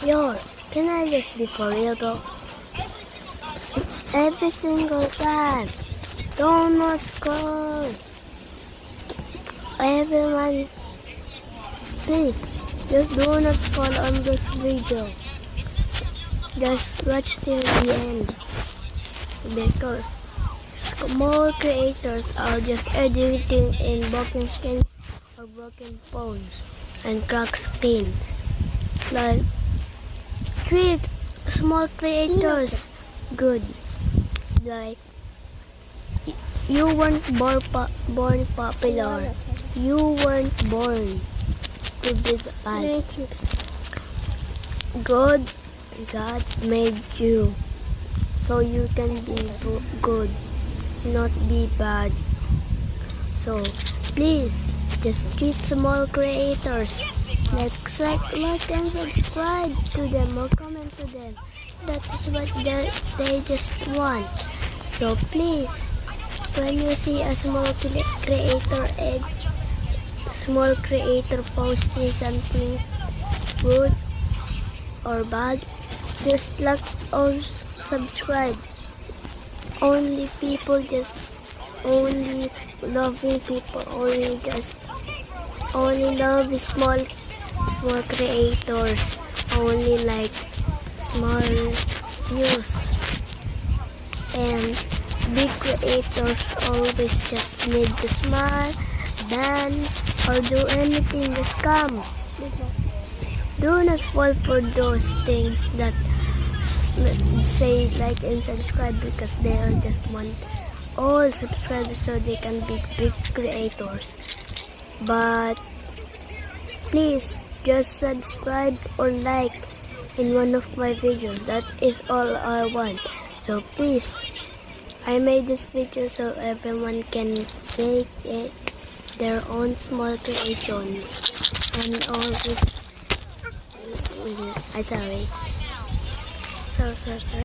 Yo, can I just be for real though? Every single time. Don't not scroll. Everyone, please, just do not scroll on this video. Just watch till the end. Because small creators are just editing in broken skins or broken phones and cracked screens. Like, treat small creators good. Like, you weren't born popular. You weren't born to be bad. God made you so you can be good, not be bad. So please, just treat small creators like and subscribe to them or comment to them. That is what they just want. So please, when you see a small creator posting something good or bad, just like or subscribe. Only loving people, only love small creators, only like small views, and big creators always just need to smile, dance, or do anything, just come. Do not fall for those things that say like and subscribe because they are just want all subscribers so they can be big creators. But please just subscribe or like in one of my videos. That is all I want. So please, I made this video so everyone can make it their own small creations and all this. Sorry. So.